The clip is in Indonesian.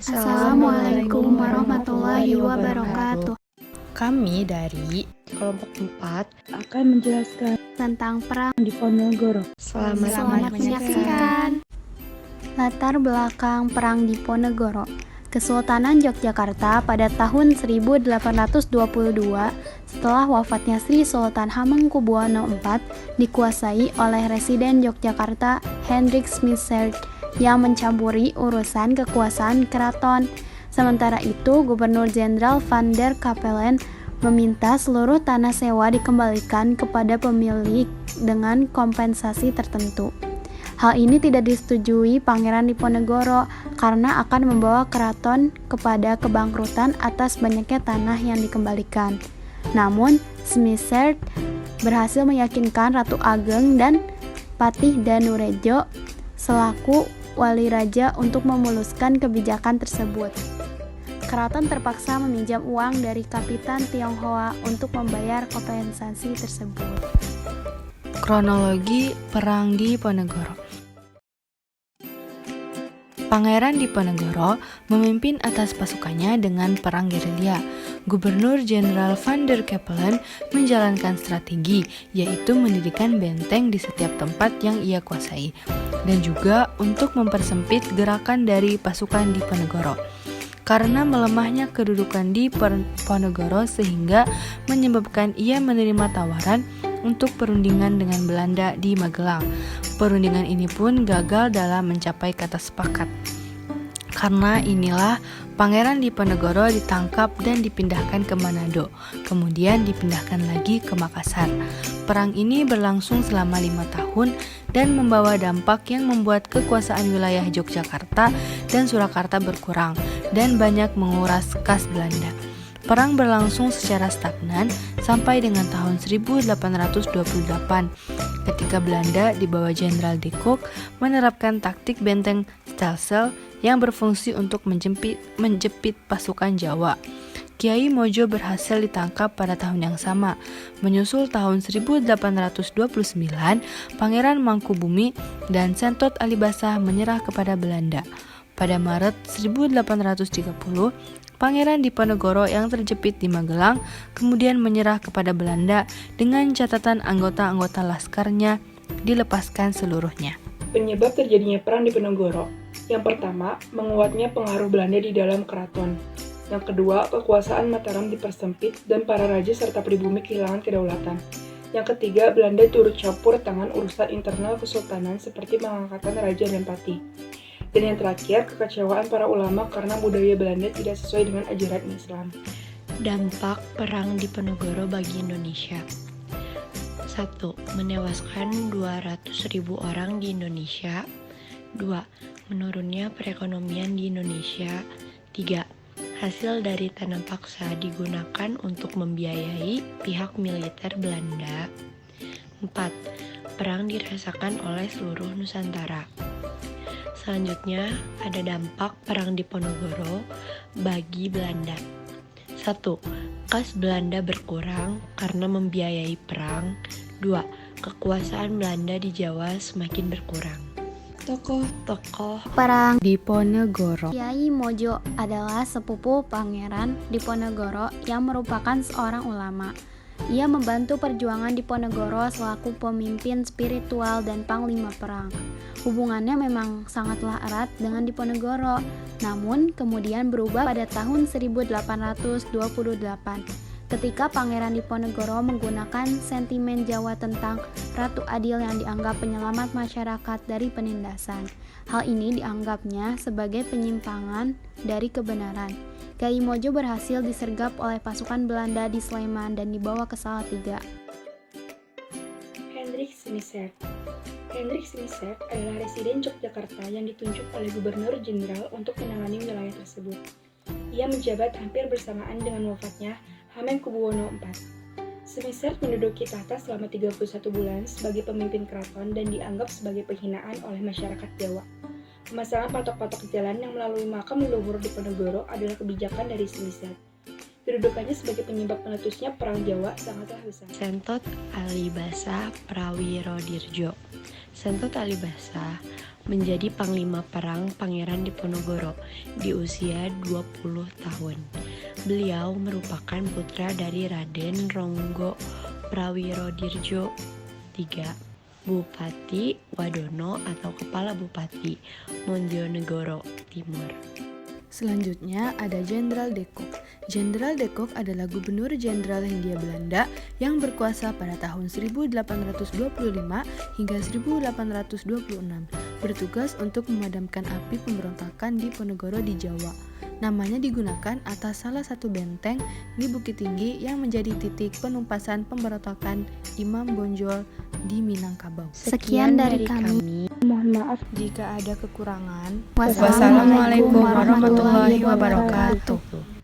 Assalamualaikum warahmatullahi wabarakatuh. Kami dari kelompok 4 akan menjelaskan Tentang perang Diponegoro. Selamat menyaksikan. Latar belakang Perang Diponegoro. Kesultanan Yogyakarta pada tahun 1822 setelah wafatnya Sri Sultan Hamengkubuwono IV dikuasai oleh Residen Yogyakarta Hendrik Smisert yang mencampuri urusan kekuasaan keraton. Sementara itu, Gubernur Jenderal Van der Capellen meminta seluruh tanah sewa dikembalikan kepada pemilik dengan kompensasi tertentu. Hal ini tidak disetujui Pangeran Diponegoro karena akan membawa keraton kepada kebangkrutan atas banyaknya tanah yang dikembalikan. Namun, Smisert berhasil meyakinkan Ratu Ageng dan Patih Danurejo selaku wali raja untuk memuluskan kebijakan tersebut. Keraton terpaksa meminjam uang dari Kapitan Tionghoa untuk membayar kompensasi tersebut. kronologi Perang Diponegoro. Pangeran Diponegoro memimpin atas pasukannya dengan perang gerilya. Gubernur Jenderal Van der Capellen menjalankan strategi, yaitu mendirikan benteng di setiap tempat yang ia kuasai, dan juga untuk mempersempit gerakan dari pasukan Diponegoro. Karena melemahnya kedudukan Diponegoro sehingga menyebabkan ia menerima tawaran untuk perundingan dengan Belanda di Magelang. Perundingan ini pun gagal dalam mencapai kata sepakat. Karena inilah Pangeran Diponegoro ditangkap dan dipindahkan ke Manado, kemudian dipindahkan lagi ke Makassar. Perang ini berlangsung selama 5 tahun dan membawa dampak yang membuat kekuasaan wilayah Yogyakarta dan Surakarta berkurang dan banyak menguras kas Belanda. Perang berlangsung secara stagnan sampai dengan tahun 1828 ketika Belanda di bawah Jenderal de Kock menerapkan taktik benteng Stelsel yang berfungsi untuk menjepit pasukan Jawa. Kiai Mojo berhasil ditangkap pada tahun yang sama. Menyusul tahun 1829, Pangeran Mangkubumi dan Sentot Alibasa menyerah kepada Belanda. Pada Maret 1830, Pangeran Diponegoro yang terjepit di Magelang kemudian menyerah kepada Belanda dengan catatan anggota-anggota laskarnya dilepaskan seluruhnya. Penyebab terjadinya Perang Diponegoro. Yang pertama, menguatnya pengaruh Belanda di dalam keraton. Yang kedua, kekuasaan Mataram dipersempit dan para raja serta pribumi kehilangan kedaulatan. Yang ketiga, Belanda turut campur tangan urusan internal kesultanan seperti pengangkatan raja dan patih. Dan yang terakhir, kekecewaan para ulama karena budaya Belanda tidak sesuai dengan ajaran Islam. Dampak Perang Diponegoro bagi Indonesia. 1. Menewaskan 200.000 orang di Indonesia. 2. Menurunnya perekonomian di Indonesia. 3. Hasil dari tanam paksa digunakan untuk membiayai pihak militer Belanda. 4. Perang dirasakan oleh seluruh Nusantara. Selanjutnya, ada dampak Perang Diponegoro bagi Belanda. 1. Kas Belanda berkurang karena membiayai perang. 2. Kekuasaan Belanda di Jawa semakin berkurang. Tokoh Perang Diponegoro. Kiai Mojo adalah sepupu Pangeran Diponegoro yang merupakan seorang ulama. Ia membantu perjuangan Diponegoro selaku pemimpin spiritual dan panglima perang. Hubungannya memang sangatlah erat dengan Diponegoro, namun kemudian berubah pada tahun 1828 ketika Pangeran Diponegoro menggunakan sentimen Jawa tentang Ratu Adil yang dianggap penyelamat masyarakat dari penindasan. Hal ini dianggapnya sebagai penyimpangan dari kebenaran. Kiai Mojo berhasil disergap oleh pasukan Belanda di Sleman dan dibawa ke Salatiga. Hendrik Smisert. Hendrik Smisert adalah residen Yogyakarta yang ditunjuk oleh Gubernur Jenderal untuk menangani wilayah tersebut. Ia menjabat hampir bersamaan dengan wafatnya Hamengkubuwono IV. Smisert menduduki tahta selama 31 bulan sebagai pemimpin keraton dan dianggap sebagai penghinaan oleh masyarakat Jawa. Pemasangan patok-patok jalan yang melalui makam leluhur Diponegoro adalah kebijakan dari Smisert. Kedudukannya sebagai penyebab meletusnya Perang Jawa sangatlah besar. Sentot Alibasa Prawirodirjo. Sentot Alibasa menjadi Panglima Perang Pangeran Diponegoro di usia 20 tahun. Beliau merupakan putra dari Raden Ronggo Prawirodirjo III, Bupati Wadono atau Kepala Bupati Monjonegoro Timur. Selanjutnya ada Jenderal de Kock. Jenderal de Kock adalah Gubernur Jenderal Hindia Belanda yang berkuasa pada tahun 1825 hingga 1826, bertugas untuk memadamkan api pemberontakan di Ponegoro di Jawa. Namanya digunakan atas salah satu benteng di Bukit Tinggi yang menjadi titik penumpasan pemberontakan Imam Bonjol di Minangkabau. Sekian dari kami. Mohon maaf. Jika ada kekurangan, Wassalamualaikum warahmatullahi wabarakatuh.